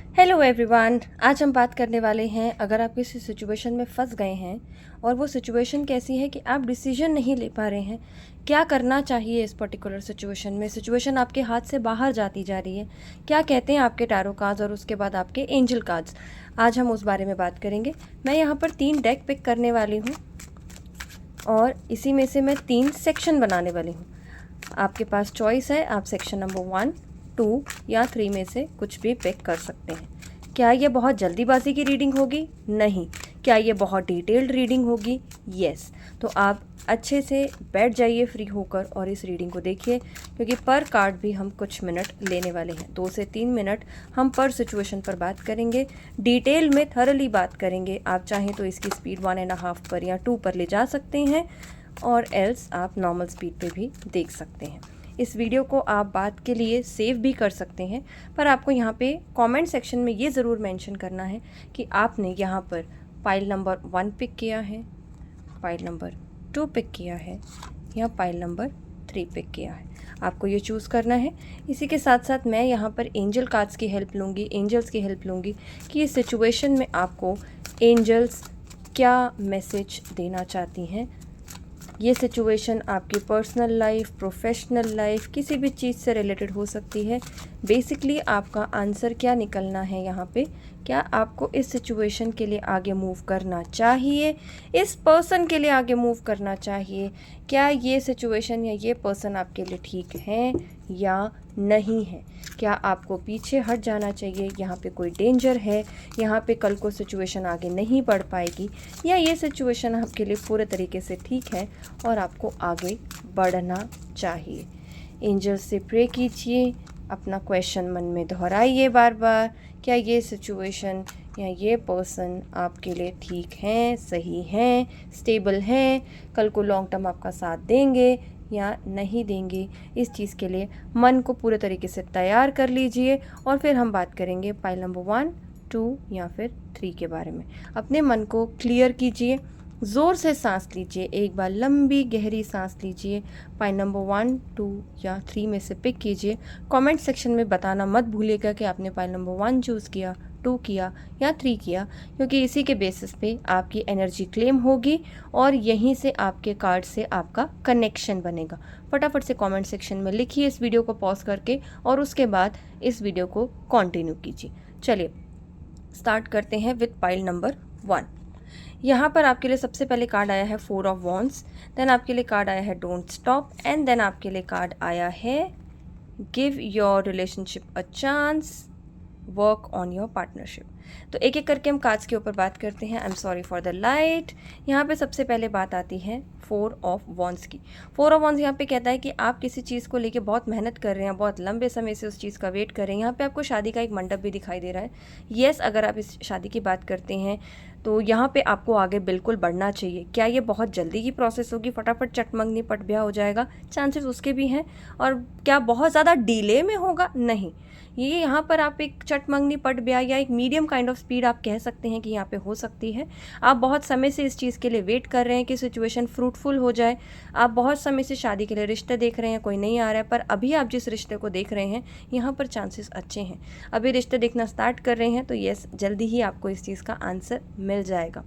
Hello everyone. आज हम बात करने वाले हैं, अगर आप किसी सिचुएशन में फंस गए हैं और वो सिचुएशन कैसी है कि आप डिसीजन नहीं ले पा रहे हैं, क्या करना चाहिए इस पर्टिकुलर सिचुएशन में। सिचुएशन आपके हाथ से बाहर जाती जा रही है, क्या कहते हैं आपके टैरो कार्ड्स और उसके बाद आपके एंजल कार्ड्स। आज हम उस बारे में बात करेंगे। मैं यहाँ पर 3 डेक पिक करने वाली हूँ और इसी में से मैं 3 सेक्शन बनाने वाली हूँ। आपके पास चॉइस है, आप सेक्शन नंबर 1, 2 या 3 में से कुछ भी पिक कर सकते हैं। क्या ये बहुत जल्दीबाजी की रीडिंग होगी? नहीं। क्या ये बहुत डिटेल्ड रीडिंग होगी? यस। तो आप अच्छे से बैठ जाइए फ्री होकर और इस रीडिंग को देखिए, क्योंकि पर कार्ड भी हम कुछ मिनट लेने वाले हैं। 2 से 3 मिनट हम पर सिचुएशन पर बात करेंगे, डिटेल में थरली बात करेंगे। आप चाहें तो इसकी स्पीड 1.5 पर या 2 पर ले जा सकते हैं, और एल्स आप नॉर्मल स्पीड पे भी देख सकते हैं। इस वीडियो को आप बात के लिए सेव भी कर सकते हैं, पर आपको यहाँ पे कमेंट सेक्शन में ये ज़रूर मेंशन करना है कि आपने यहाँ पर पाइल नंबर 1 पिक किया है, पाइल नंबर 2 पिक किया है या पाइल नंबर 3 पिक किया है। आपको ये चूज़ करना है। इसी के साथ साथ मैं यहाँ पर एंजल कार्ड्स की हेल्प लूँगी, एंजल्स की हेल्प लूँगी कि इस सिचुएशन में आपको एंजल्स क्या मैसेज देना चाहती हैं। ये सिचुएशन आपकी पर्सनल लाइफ, प्रोफेशनल लाइफ, किसी भी चीज़ से रिलेटेड हो सकती है। बेसिकली आपका आंसर क्या निकलना है यहाँ पे, क्या आपको इस सिचुएशन के लिए आगे मूव करना चाहिए, इस पर्सन के लिए आगे मूव करना चाहिए, क्या ये सिचुएशन या ये पर्सन आपके लिए ठीक है या नहीं है, क्या आपको पीछे हट जाना चाहिए, यहाँ पे कोई डेंजर है, यहाँ पे कल को सिचुएशन आगे नहीं बढ़ पाएगी, या ये सिचुएशन आपके लिए पूरे तरीके से ठीक है और आपको आगे बढ़ना चाहिए। एंजल से प्रे कीजिए, अपना क्वेश्चन मन में दोहराइए बार बार, क्या ये सिचुएशन या ये पर्सन आपके लिए ठीक हैं, सही हैं, स्टेबल हैं, कल को लॉन्ग टर्म आपका साथ देंगे या नहीं देंगे। इस चीज़ के लिए मन को पूरे तरीके से तैयार कर लीजिए और फिर हम बात करेंगे पाइल नंबर 1, 2 या फिर 3 के बारे में। अपने मन को क्लियर कीजिए, ज़ोर से सांस लीजिए, एक बार लंबी गहरी सांस लीजिए। पाइल नंबर 1, 2 या 3 में से पिक कीजिए। कमेंट सेक्शन में बताना मत भूलिएगा कि आपने पाइल नंबर 1 चूज़ किया, 2 किया या 3 किया, क्योंकि इसी के बेसिस पे आपकी एनर्जी क्लेम होगी और यहीं से आपके कार्ड से आपका कनेक्शन बनेगा। फटाफट से कमेंट सेक्शन में लिखिए इस वीडियो को पॉज करके और उसके बाद इस वीडियो को कंटिन्यू कीजिए। चलिए स्टार्ट करते हैं विद पाइल नंबर 1। यहाँ पर आपके लिए सबसे पहले कार्ड आया है 4 ऑफ वॉन्ड्स, देन आपके लिए कार्ड आया है डोंट स्टॉप, एंड देन आपके लिए कार्ड आया है give your relationship a chance, work on your partnership. तो एक एक करके हम कार्ड्स के ऊपर बात करते हैं। I am sorry for the light. यहाँ पे सबसे पहले बात आती है 4 ऑफ वॉन्ड्स की। 4 ऑफ वॉन्ड्स यहाँ पे कहता है कि आप किसी चीज़ को लेके बहुत मेहनत कर रहे हैं, बहुत लंबे समय से उस चीज़ का वेट कर रहे हैं। यहाँ पे आपको शादी का एक मंडप भी दिखाई दे रहा है। येस, अगर आप इस शादी की बात करते हैं तो यहाँ पे आपको आगे बिल्कुल बढ़ना चाहिए। क्या ये बहुत जल्दी की प्रोसेस होगी, फटाफट चटमंगनी पट ब्याह हो जाएगा? चांसेस उसके भी हैं। और क्या बहुत ज़्यादा डिले में होगा? नहीं। ये यहाँ पर आप एक चटमंगनी पट ब्याह या एक मीडियम काइंड ऑफ स्पीड आप कह सकते हैं कि यहाँ पे हो सकती है। आप बहुत समय से इस चीज़ के लिए वेट कर रहे हैं कि सिचुएशन फ्रूटफुल हो जाए। आप बहुत समय से शादी के लिए रिश्ते देख रहे हैं, कोई नहीं आ रहा है, पर अभी आप जिस रिश्ते को देख रहे हैं यहाँ पर चांसेस अच्छे हैं। अभी रिश्ते देखना स्टार्ट कर रहे हैं तो यस, जल्दी ही आपको इस चीज़ का आंसर मिल जाएगा।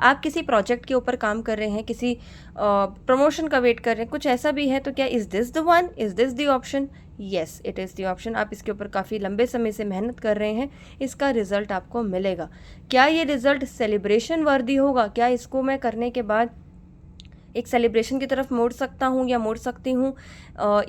आप किसी प्रोजेक्ट के ऊपर काम कर रहे हैं, किसी प्रमोशन का वेट कर रहे हैं, कुछ ऐसा भी है, तो क्या is this the one, is this the option? Yes, it is the option. आप इसके ऊपर काफ़ी लंबे समय से मेहनत कर रहे हैं, इसका रिजल्ट आपको मिलेगा। क्या ये रिजल्ट सेलिब्रेशन वर्दी होगा? क्या इसको मैं करने के बाद एक सेलिब्रेशन की तरफ मोड़ सकता हूँ या मोड़ सकती हूँ?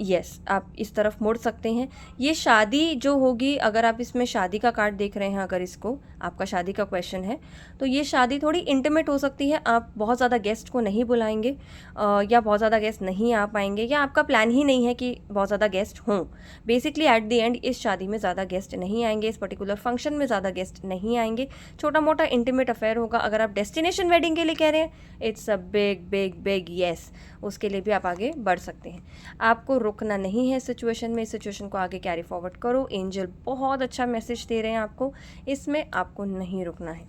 यस, आप इस तरफ मोड़ सकते हैं। ये शादी जो होगी, अगर आप इसमें शादी का कार्ड देख रहे हैं, अगर इसको आपका शादी का क्वेश्चन है, तो ये शादी थोड़ी इंटीमेट हो सकती है। आप बहुत ज़्यादा गेस्ट को नहीं बुलाएंगे या बहुत ज़्यादा गेस्ट नहीं आ पाएंगे, या आपका प्लान ही नहीं है कि बहुत ज़्यादा गेस्ट हों। बेसिकली एट द एंड इस शादी में ज़्यादा गेस्ट नहीं आएंगे, इस पर्टिकुलर फंक्शन में ज़्यादा गेस्ट नहीं आएंगे। छोटा मोटा इंटीमेट अफेयर होगा। अगर आप डेस्टिनेशन वेडिंग के लिए कह रहे हैं, it's a big big big big yes, उसके लिए भी आप आगे बढ़ सकते हैं। आपको रुकना नहीं है सिचुएशन में, इस सिचुएशन को आगे कैरी फॉरवर्ड करो। एंजल बहुत अच्छा मैसेज दे रहे हैं आपको, इसमें आपको नहीं रुकना है।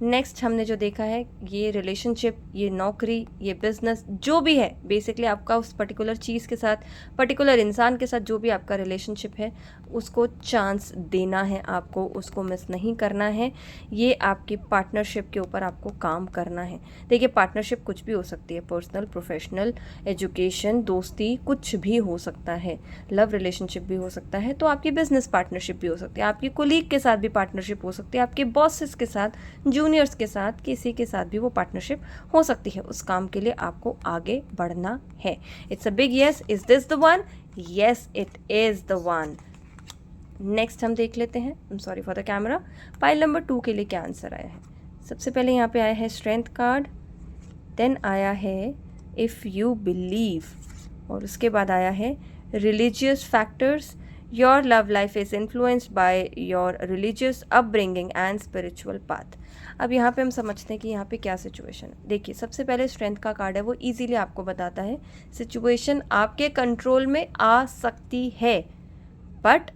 नेक्स्ट हमने जो देखा है, ये रिलेशनशिप, ये नौकरी, ये बिजनेस, जो भी है बेसिकली आपका उस पर्टिकुलर चीज़ के साथ, पर्टिकुलर इंसान के साथ जो भी आपका रिलेशनशिप है, उसको चांस देना है आपको, उसको मिस नहीं करना है। ये आपकी पार्टनरशिप के ऊपर आपको काम करना है। देखिए पार्टनरशिप कुछ भी हो सकती है, पर्सनल, प्रोफेशनल, एजुकेशन, दोस्ती, कुछ भी हो सकता है, लव रिलेशनशिप भी हो सकता है, तो आपकी बिजनेस पार्टनरशिप भी हो सकती है, आपकी कोलीग के साथ भी पार्टनरशिप हो सकती है, आपके बॉसेस के साथ, जूनियर्स के साथ, किसी के साथ भी वो पार्टनरशिप हो सकती है। उस काम के लिए आपको आगे बढ़ना है। It's a big yes. Is this the one? Yes, it is the one. Next हम देख लेते हैं, I am sorry for the camera, pile number 2 के लिए क्या आंसर आया है। सबसे पहले यहाँ पे आया है स्ट्रेंथ कार्ड, देन आया है इफ़ यू बिलीव, और उसके बाद आया है religious factors, your love life is influenced by your religious upbringing and spiritual path. अब यहाँ पे हम समझते हैं कि यहाँ पे क्या सिचुएशन है। देखिए सबसे पहले स्ट्रेंथ का कार्ड है, वो इजीली आपको बताता है सिचुएशन आपके कंट्रोल में आ सकती है, बट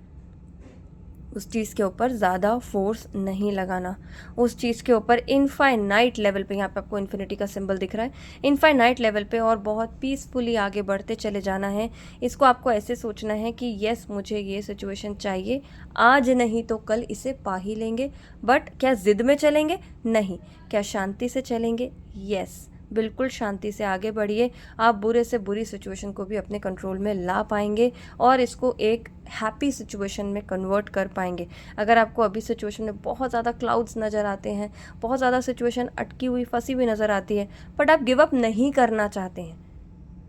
उस चीज़ के ऊपर ज़्यादा फोर्स नहीं लगाना, उस चीज़ के ऊपर इनफाइनाइट लेवल पे, यहाँ पे आपको इन्फिनिटी का सिंबल दिख रहा है, इनफाइनाइट लेवल पे और बहुत पीसफुली आगे बढ़ते चले जाना है। इसको आपको ऐसे सोचना है कि यस मुझे ये सिचुएशन चाहिए, आज नहीं तो कल इसे पा ही लेंगे। बट क्या ज़िद में चलेंगे? नहीं। क्या शांति से चलेंगे? यस, बिल्कुल शांति से आगे बढ़िए। आप बुरे से बुरी सिचुएशन को भी अपने कंट्रोल में ला पाएंगे और इसको एक हैप्पी सिचुएशन में कन्वर्ट कर पाएंगे। अगर आपको अभी सिचुएशन में बहुत ज़्यादा क्लाउड्स नज़र आते हैं, बहुत ज़्यादा सिचुएशन अटकी हुई, फंसी हुई नज़र आती है, बट आप गिव अप नहीं करना चाहते हैं,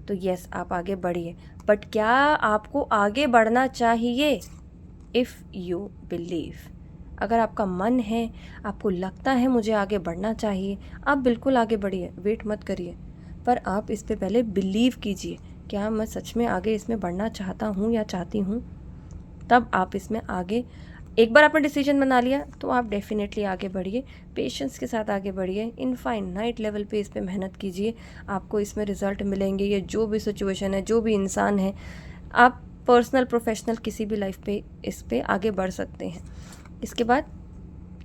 तो यस आप आगे बढ़िए। बट क्या आपको आगे बढ़ना चाहिए? इफ़ यू बिलीव, अगर आपका मन है, आपको लगता है मुझे आगे बढ़ना चाहिए, आप बिल्कुल आगे बढ़िए, वेट मत करिए, पर आप इस पे पहले बिलीव कीजिए, क्या मैं सच में आगे इसमें बढ़ना चाहता हूँ या चाहती हूँ, तब आप इसमें आगे, एक बार आपने डिसीजन बना लिया तो आप डेफिनेटली आगे बढ़िए, पेशेंस के साथ आगे बढ़िए, इनफाइनाइट लेवल पे इस पे मेहनत कीजिए, आपको इसमें रिजल्ट मिलेंगे। ये जो भी सिचुएशन है, जो भी इंसान है, आप पर्सनल, प्रोफेशनल, किसी भी लाइफ पे इस पे आगे बढ़ सकते हैं। इसके बाद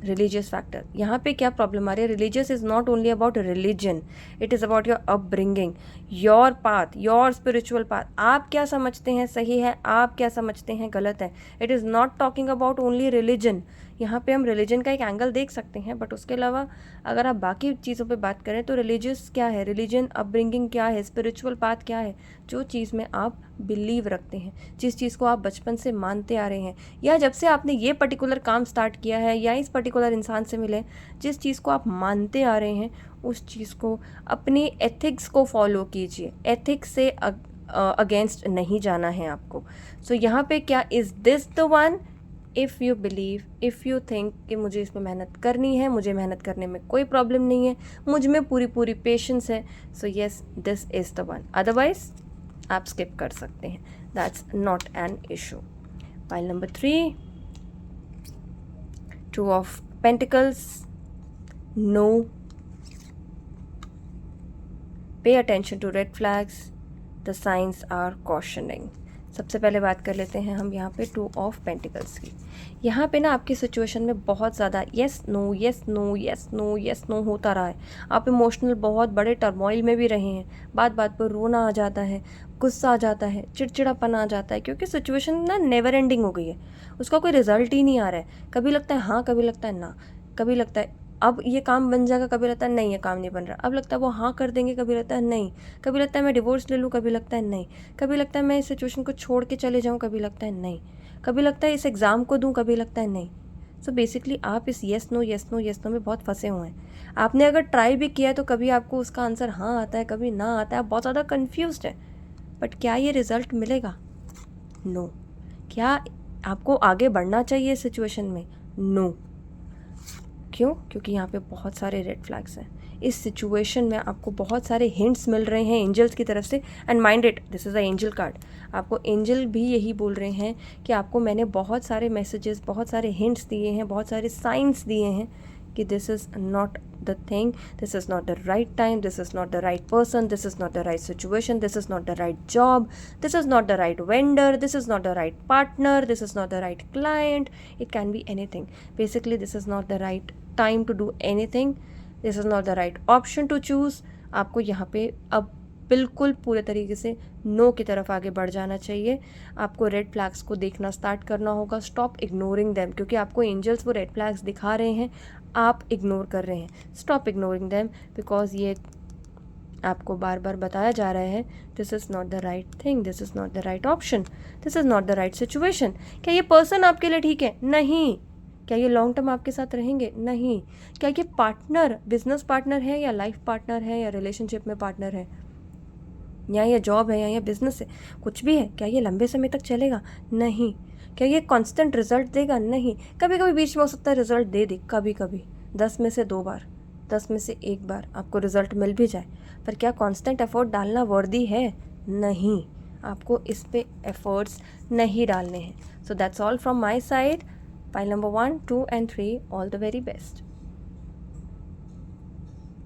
रिलीजियस फैक्टर, यहाँ पे क्या प्रॉब्लम आ रही है? Religious is not only about religion, it is about your upbringing, your path, your spiritual path. आप क्या समझते हैं सही है, आप क्या समझते हैं गलत है। It is not talking about only religion. यहाँ पे हम रिलीजन का एक एंगल देख सकते हैं, बट उसके अलावा अगर आप बाकी चीज़ों पे बात करें तो रिलीजियस क्या है, रिलीजन, अपब्रिंगिंग क्या है, स्पिरिचुअल पाथ क्या है, जो चीज़ में आप बिलीव रखते हैं, जिस चीज़ को आप बचपन से मानते आ रहे हैं, या जब से आपने ये पर्टिकुलर काम स्टार्ट किया है या इस पर्टिकुलर इंसान से मिले, जिस चीज़ को आप मानते आ रहे हैं, उस चीज़ को, अपनी एथिक्स को फॉलो कीजिए। एथिक्स से अगेंस्ट नहीं जाना है आपको। सो यहाँ पे क्या, is this the one? If you believe, if you think कि मुझे इसमें मेहनत करनी है, मुझे मेहनत करने में कोई प्रॉब्लम नहीं है, मुझ में पूरी पूरी पेशेंस है, so yes this is the one. Otherwise आप स्किप कर सकते हैं, that's not an issue. Pile number 3, two of pentacles, no, pay attention to red flags, the signs are cautioning. सबसे पहले बात कर लेते हैं हम यहाँ पे टू ऑफ पेंटिकल्स की। यहाँ पे ना आपकी सिचुएशन में बहुत ज़्यादा yes no yes no yes no yes no होता रहा है। आप इमोशनल बहुत बड़े टर्मोइल में भी रहे हैं, बात बात पर रोना आ जाता है, गुस्सा आ जाता है, चिड़चिड़ापन आ जाता है, क्योंकि सिचुएशन ना नेवर एंडिंग हो गई है, उसका कोई रिजल्ट ही नहीं आ रहा है। कभी लगता है हाँ, कभी लगता है ना, कभी लगता है अब ये काम बन जाएगा, कभी लगता है नहीं ये काम नहीं बन रहा, अब लगता है वो हाँ कर देंगे, कभी लगता है नहीं, कभी लगता है मैं डिवोर्स ले लूँ, कभी लगता है नहीं, कभी लगता है मैं इस सिचुएशन को छोड़ के चले जाऊँ, कभी लगता है नहीं, कभी लगता है इस एग्ज़ाम को दूँ, कभी लगता है नहीं। सो बेसिकली आप इस yes no yes no yes no में बहुत फंसे हुए हैं। आपने अगर ट्राई भी किया है तो कभी आपको उसका आंसर हाँ आता है, कभी ना आता है, आप बहुत ज़्यादा कन्फ्यूज्ड है। बट क्या ये रिज़ल्ट मिलेगा? नो। क्या आपको आगे बढ़ना चाहिए इस सिचुएशन में? नो। क्यों? क्योंकि यहाँ पे बहुत सारे रेड फ्लैग्स हैं। इस सिचुएशन में आपको बहुत सारे हिंट्स मिल रहे हैं एंजल्स की तरफ से, and mind it, this is a angel card. आपको एंजल भी यही बोल रहे हैं कि आपको मैंने बहुत सारे मैसेजेस, बहुत सारे हिंट्स दिए हैं, बहुत सारे साइंस दिए हैं कि this is not the thing, this is not the right time, this is not the right person, this is not the right situation, this is not the right job, this is not the right vendor, this is not the right partner, this is not the right client, it can be anything. Basically this is not the right time to do anything, this is not the right option to choose. आपको यहाँ पे अब बिल्कुल पूरे तरीके से no की तरफ आगे बढ़ जाना चाहिए. आपको रेड फ्लैग्स को देखना स्टार्ट करना होगा. स्टॉप इग्नोरिंग देम, क्योंकि आपको एंजल्स वो रेड फ्लैग्स दिखा रहे हैं, आप इग्नोर कर रहे हैं. स्टॉप इग्नोरिंग देम, बिकॉज ये आपको बार बार बताया जा रहा है this is not the right thing, this is not the right option, this is not the right situation. क्या ये पर्सन आपके लिए ठीक है? नहीं. क्या ये लॉन्ग टर्म आपके साथ रहेंगे? नहीं. क्या ये पार्टनर बिजनेस पार्टनर है या लाइफ पार्टनर है या रिलेशनशिप में पार्टनर है, या ये जॉब है या ये बिजनेस है, कुछ भी है, क्या ये लंबे समय तक चलेगा? नहीं. क्या ये कांस्टेंट रिजल्ट देगा? नहीं. कभी कभी बीच में हो सकता है रिजल्ट दे दे, कभी कभी 10 में से 2 बार, 10 में से 1 बार आपको रिजल्ट मिल भी जाए, पर क्या कांस्टेंट एफर्ट डालना वर्दी है? नहीं. आपको इस पे एफर्ट्स नहीं डालने हैं. So that's all from my side. Pile number 1, 2 and 3, all the very best.